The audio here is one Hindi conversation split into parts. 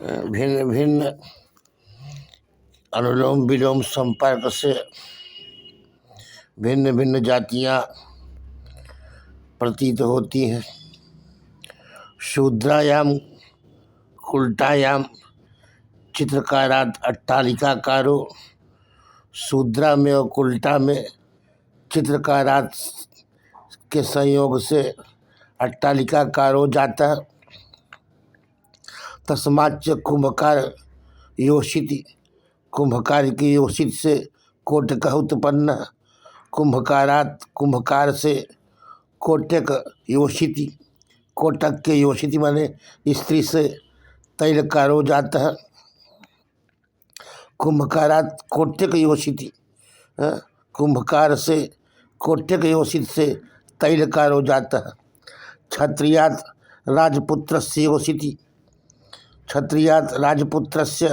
भिन्न भिन्न अनुलोम विलोम संपर्क से भिन्न भिन्न जातियाँ प्रतीत होती हैं। शूद्रायाम कुल्टायाम चित्रकारात अट्टालिकाकारो। शूद्रा में और कुल्टा में चित्रकारात के संयोग से अट्टालिकाकारो जाता। तस्माच्च कुंभकार योषिति। कुंभकार की योषित से कोटक उत्पन्न। कुंभकारात कुंभकार से कोटक योषिति। कोटक के योषिति माने स्त्री से तैलकारो जाता है। कुंभकारात कोटक योषिति। कुंभकार से कोटक योषित से तैलकारो जाता है। क्षत्रियात राजपुत्रस्य योषिति। क्षत्रियात राजपुत्रस्य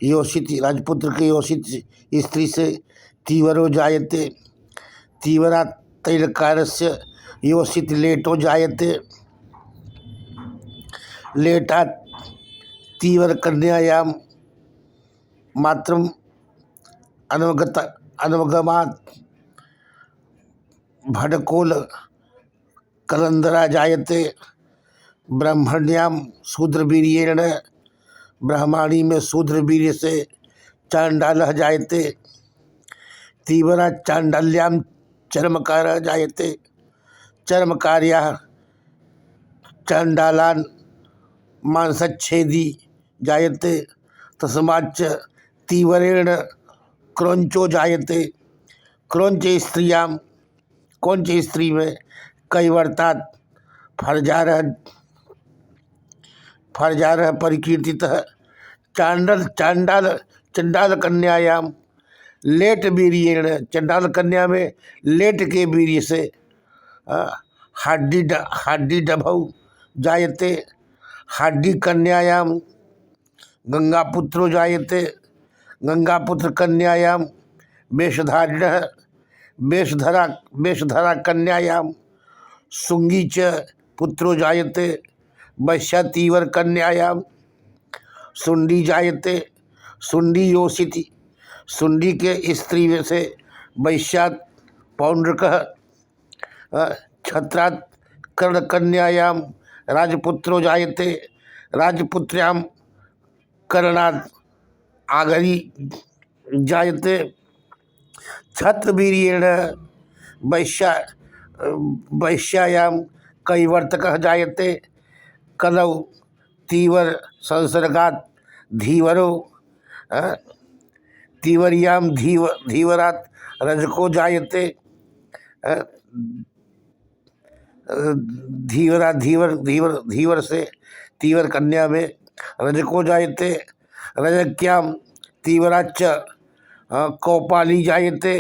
योषिति। राजपुत्र के योषित स्त्री से तीवरो जायते। तीवरात तैलकारस्य योषित लेटो जायते। लेटात तीवर कन्यायाम मात्रम अनवगमात भड़कोल कलंदरा जायते। ब्रह्मण्याम शूद्रवीर्येण। ब्रह्माणी में शूद्रवीर्य से चांडाल जायते। तीव्रा चांडाल्याम चर्मकार जायते। चर्मकार्या चांडालान मांसच्छेदी जायते। तस्माच्च तीव्रेण क्रौंचो जायते। क्रौंच स्त्रियाम कौंच स्त्री में कैवर्तात् फर्जारः परिकीर्तितः। चंडाल कन्यायाम लेट वीर्येण। चंडाल कन्या में लेट के वीर्य से हाड्डी डभौ जायते। हाड्डी कन्यायाम गंगापुत्रो जायते। गंगापुत्र कन्यायाम वेशधारिणः। वेशधरा कन्यायाम शुंगी च पुत्रो जायते। वैश्या तीवर कन्यायाम सुंडी जायते। सुंडी योषिति। सुंडी के स्त्री में से वैश्यात पौंड्रकः। छत्रात् कर्ण कन्यायाम राजपुत्रो जायते। राजपुत्र्याम करणात् आगरी जायते। छत्रवीर्येण वैश्यायाम कैवर्तकः जायते। कलौ तीवर संसर्गात् धीवरो। तीवर्याम धीवरात् रजको जायते। धीवर से तीवर कन्या में रजको जायते। रजक्याम तीवराच्च कौपाली जायते।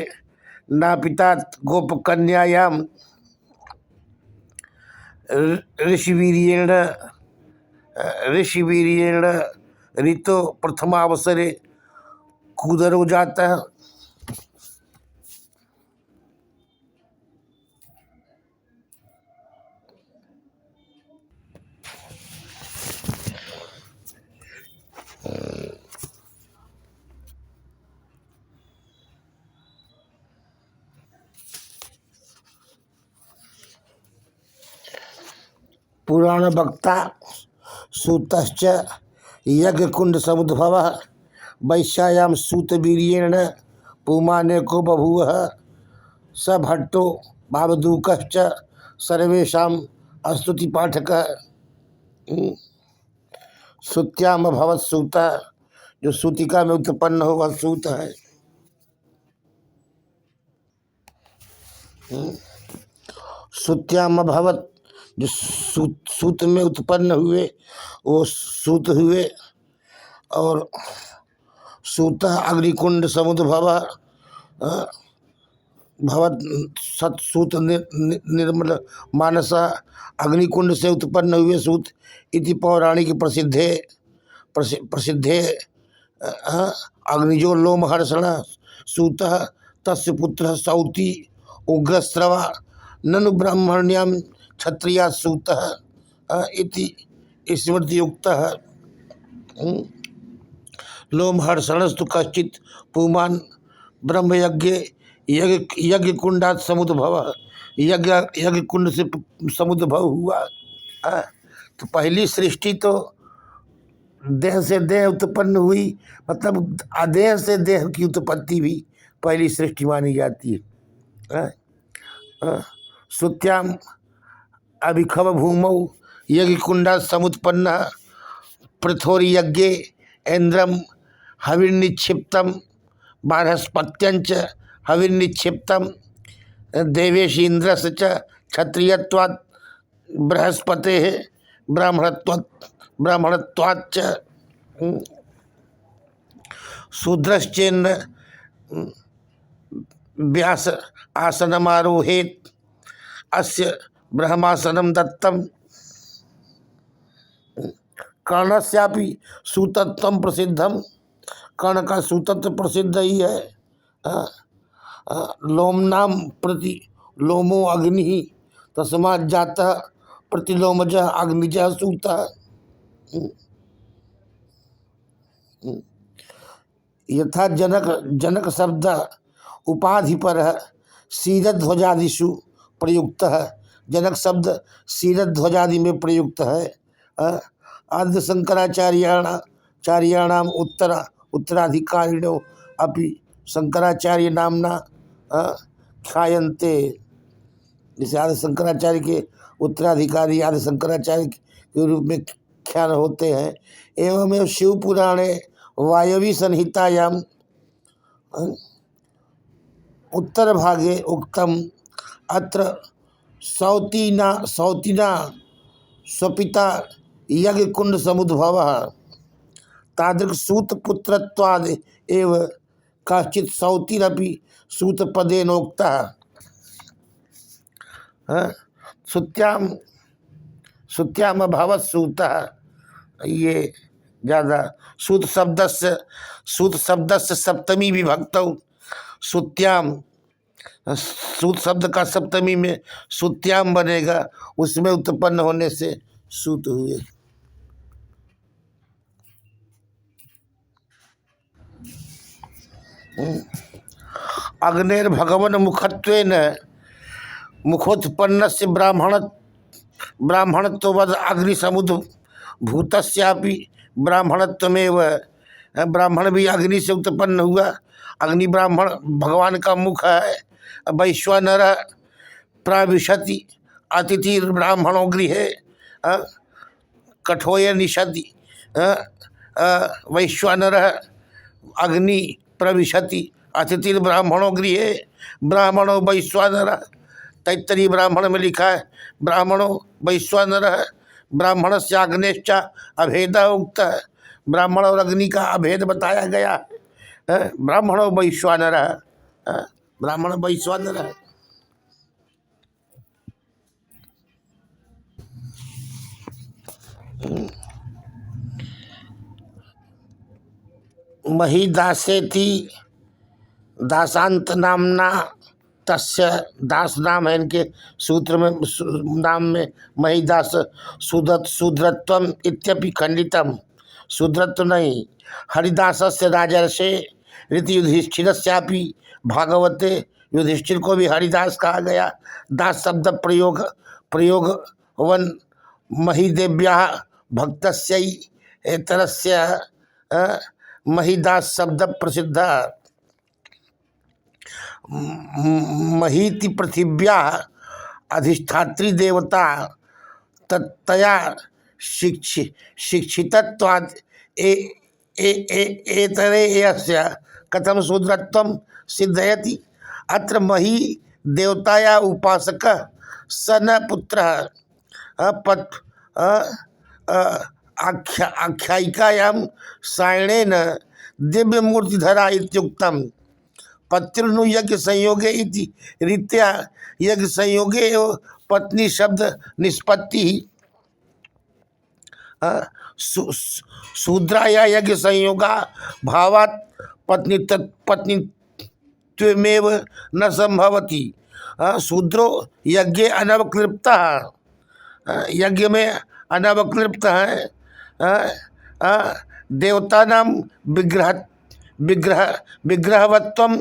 नापितात् गोपकन्यायाम ऋषिवीर्येण ऋतो प्रथमावसरे कूदरो जाता। पुराण वक्ता सूतश्च यज्ञकुंड समुद्भवः। वैश्यायाम सूतवीर्येण पुमाने को बभूव। स भट्टो भावदूकश्च सर्वेषां स्तुति पाठकः। सूत्याम भवत सूता। जो सूतिका में उत्पन्न हो वह सूत है। सूत्याम भवत जो सूत में उत्पन्न हुए वो सूत हुए। और सूत अग्निकुंड समुद्भव भवत सत्सूत निर्मल मानस। अग्निकुंड से उत्पन्न हुए सूत इति पौराणिक प्रसिद्धे अग्निजो लोमहर्षण सूत तस्य पुत्र सौती उग्रस्रवा ननु ब्राह्मण्याम क्षत्रिया सूत इति स्मृतियुक्त। लोमहर्षणस्तु कश्चित पुमान ब्रह्मयज्ञ यज्ञ यज्ञ कुंडात समुद्भव, यज्ञ यज्ञ कुंड से समुद्भव हुआ। तो पहली सृष्टि तो देह से देह उत्पन्न हुई, मतलब अदेह से देह की उत्पत्ति भी पहली सृष्टि मानी जाती है। सुत्याम अभिखव भूमौ यज्ञ कुंडा समुत्पन्न पृथोरी यज्ञे इंद्रम हविर्निक्षिप्तम बारहस्पत्यंच हविर्निक्षिप्तम देवेश इंद्रस च क्षत्रियत्वात् बृहस्पते ब्राह्मणत्वाच्च शूद्रश्चेन्न व्यास आसनमारोहेत अस्य ब्रह्मासनम दत्तम। कर्णस्यापि सूतत्वम प्रसिद्धम, कर्ण का सूतत्व प्रसिद्ध ही है। लोमनाम प्रति लोमो अग्नि तस्मात् जातः प्रतिलोमज अग्निज सूत। यथा जनक जनक शब्द उपाधि पर शीरध्वजादिषु प्रयुक्त है, जनक शब्द शीरध्वजादि में प्रयुक्त है। आद्य शंकराचार्याणाम उत्तराधिकारिणो अपि शंकराचार्य नामना ख्यायन्ते। जैसे आदि शंकराचार्य के उत्तराधिकारी आदि शंकराचार्य के रूप में ख्याल होते हैं। एवं शिव पुराणे वायवी संहितायाम उत्तर भागे उक्तम अत्र सौतीना स्वपिता यज्ञ कुंड समुद्भव तादृक् सूत पुत्रत्वाद एव काचित सौतीरपि सूत पदेनोक्ता। सुत्याम अभवत सूतः, ये ज़्यादा सूत शब्द से सप्तमी विभक्तौ सुत्याम, सूत शब्द का सप्तमी में सुत्याम बनेगा, उसमें उत्पन्न होने से सूत हुए। अग्नेर भगवन मुखत्वेन मुखोत्पन्नस्य ब्राह्मणत्ववद अग्निसमुद्भूतस्यापि ब्राह्मणत्वमेव। ब्राह्मण भी अग्नि से उत्पन्न हुआ, अग्नि ब्राह्मण भगवान का मुख है। वैश्वानर प्राविशति अतिथि ब्राह्मणों गृहे कठोय निषति। वैश्वानर अग्नि प्रविशति अतिथि ब्राह्मणों गृहे ब्राह्मणों वैश्वानर। तैत्तरीय ब्राह्मण में लिखा है ब्राह्मणों वैश्वानर ब्राह्मण से अग्निश्च अभेद उक्त है, ब्राह्मण और अग्नि का अभेद बताया गया है। ब्राह्मणों वैश्वानर, ब्राह्मण वैश्वानर है। महीदासेति दासांत नामना तस्य, दास नाम है इनके सूत्र में, नाम में महीदास। शूद्रत्वम इत्यपि खंडितम, शूद्रत्व नहीं। हरिदासस्य राजर्षे रीति युधिष्ठिरस्यापि भागवते, युधिष्ठिर को भी हरिदास कहा गया। दास शब्द प्रयोगवन महीदेव्या भक्तस्यै एतरस्य महीदास शब्द प्रसिद्ध। महीति पृथिव्या अधिष्ठात्री देवता तत्तया शिक्षितत्वात् एतरे यस्य कथम शूद्रत्वं सिद्धयति। अत्र मही देवताया उपासक स न पुत्रः आख्यायिकायां सायणेन दिव्यमूर्तिधरा इत्युक्तम्। पत्युर्नु यज्ञ संयोगे इति रीत्या यज्ञ संयोगे एव पत्नी शब्द निष्पत्ति। शूद्राया यज्ञ संयोगा भावात् पत्नीत्वमेव न संभवति। शूद्रो यज्ञ अनवक्लिप्तः, यज्ञ में अनवक्लिप्त है। देवतानां विग्रह विग्रह विग्रहवत्वं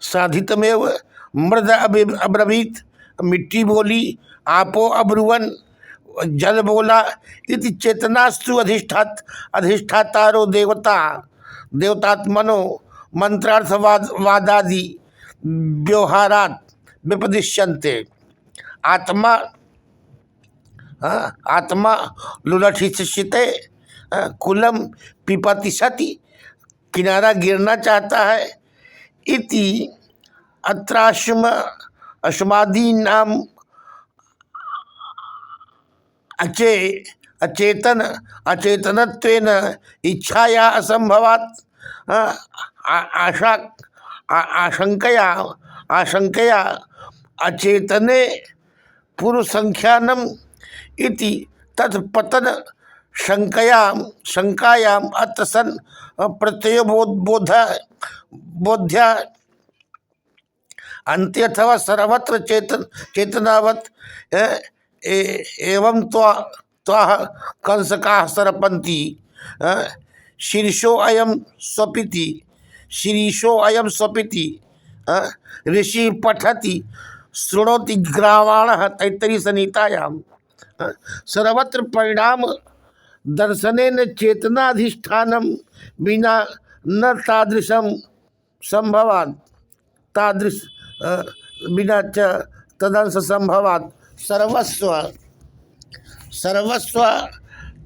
साधितमेव। मृद अब्रवीत, मिट्टी बोली, आपो अब्रुवन, जल बोला। इति चेतनास्तु अधिष्ठातारो देवता देवतात्मनो मंत्रार्थवादादि व्यवहारात विपदिश्यन्ते। आत्मा आत्मा लुलठिष्यते, कुलम पिपति सति, किनारा गिरना चाहता है। इति अत्राश्म अश्मादीनाम अचेतन अचेतनत्वेन इच्छाया असंभवात् आशा आशंकया आशंकया अचेतने पुरुषसंख्यानम इति तत्पतन शंकायाम अतसन प्रत्यय बोध्य अन्ते अथवा सर्वत्र चेतनावत एवं त्वाह कंसकाः सरपन्ति। शीर्षो अयम स्वपिति ऋषि पठति शृणोति ग्रावाणः तैत्तरीय संहितायां। सर्वत्र परिणाम दर्शनेन चेतनाधिष्ठानं विना न तादृशं संभवात्, तादृश विना च तदंश संभवात्। सर्वस्व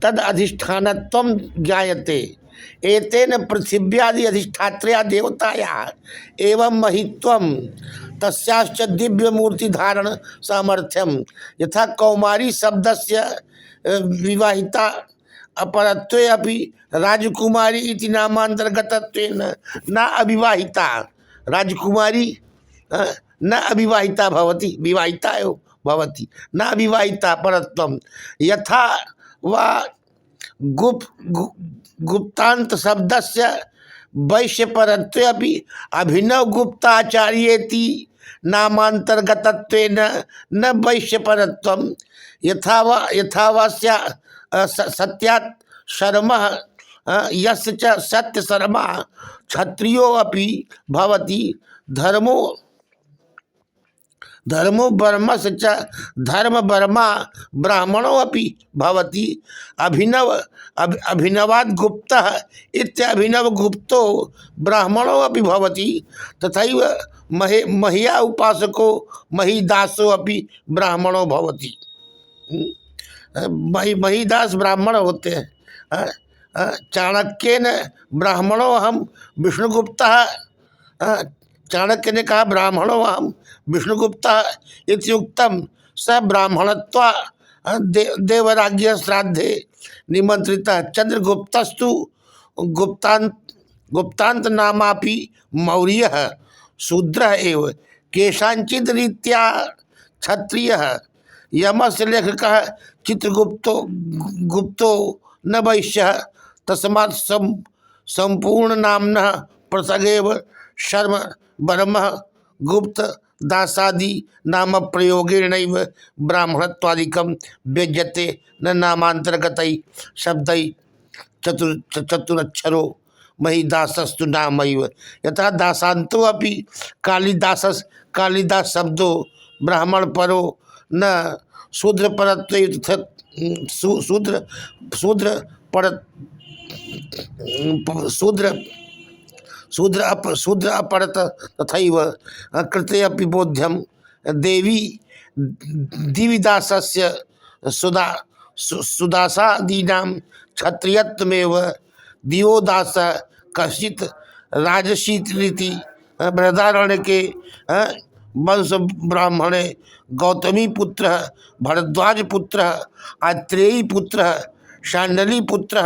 तद अधिष्ठानत्वं ज्ञायते। एतेन पृथिव्यादि अधिष्ठात्र्या देवतायाः एवं महित्वं तस्याश्च दिव्य मूर्ति धारण सामर्थ्यम। यथा कौमारी शब्दस्य विवाहिता अपरत्वे अपि राजकुमारी इति नामांतर्गतत्वेन न अविवाहिता। राजकुमारी न अविवाहिता भवति, विवाहिता एव भवति, न अविवाहिता परत्वम। यथा वा गुप्तांत शब्दस्य वैश्यपरत्वे अपि अभिनव गुप्ताचार्येति नामांतर्गतत्वेन न वैश्यपरत्वम। यथा वा सत्यात् शर्मः यस्य च सत्य शर्मा क्षत्रियो अपि भवति। धर्मो वर्मस च धर्म वर्मा ब्राह्मणो अपि भवति। अभिनवाद गुप्तः इत्यभिनव गुप्तो ब्राह्मणो अपि भवति। तथैव महिया उपासको महिदासो अपि ब्राह्मणो भवति। महिदास ब्राह्मण होते हैं। चाणक्येन ब्राह्मणो हम विष्णुगुप्तः, चाणक्य ने कहा ब्राह्मणो हम विष्णुगुप्तः इत्युक्तम। स ब्राह्मणत्वा देवराज्य श्राद्धे निमंत्रितः। चंद्रगुप्तस्तु गुप्तांत नामापि मौर्यः शूद्रः एव केषांचित् रीत्या क्षत्रियः। यमस्य लेखकः चित्रगुप्तो न वैश्यः, तस्मात् संपूर्ण नाम्नः पृथगेव शर्म वर्मः गुप्त दासादि नाम प्रयोगेणैव ब्राह्मणत्वादिकं व्यज्यते न नामांतर्गतैः शब्दैः। चतुरक्षरो महिदासस्तु नामैव। यथा दासान्तो अपि कालिदास शब्दो ब्राह्मण परो न शूद्र शूद्र अपरत तथैव कृते अपि बोध्यम। देवी दिविदासस्य सुदासादीनां क्षत्रियत्वमेव दिवोदास कश्चित् राजसीति बृहदारण्यके वंश ब्राह्मणे गौतमी पुत्र भरद्वाज पुत्र आत्रेयी पुत्र शांडली पुत्र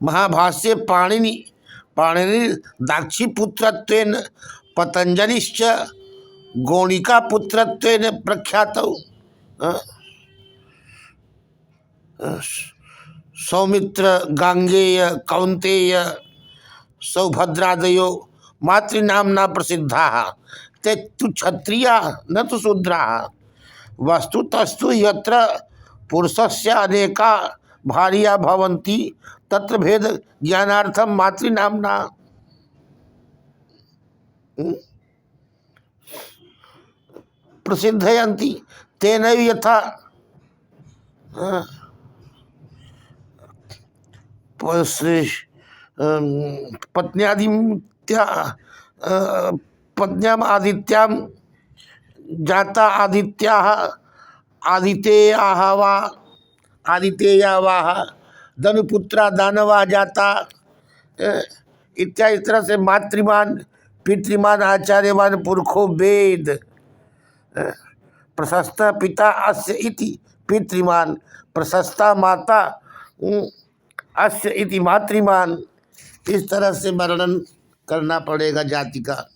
महाभाष्ये पाणिनि दाक्षी पुत्रत्वेन पतंजलिश्च गौणिका पुत्रत्वेन प्रख्यातौ। सौमित्र गांगेय कौंतेय सौभद्रादयो मातृनाम्ना प्रसिद्धाः। ते तु क्षत्रियाः न तु शूद्राः। वस्तुतस्तु यत्र पुरुषस्य अनेका भार्या भवन्ति तत्र भेद ज्ञानार्थम मातृनाम्ना। प्रसिद्धयन्ति तेनैव यथा पत्न्यादित्या पत्न्याम आदित्यां जाता आदित्याः आदितेयाः वा आदितेया वाह धनुपुत्रा दानवा जाता इत्यादि तरह से मातृमान पितृमान आचार्यमान पुरखो वेद। प्रशस्त पिता अस्य इति पितृमान, प्रशस्ता माता अस्य इति मातृमान। इस तरह से वर्णन करना पड़ेगा जाति का।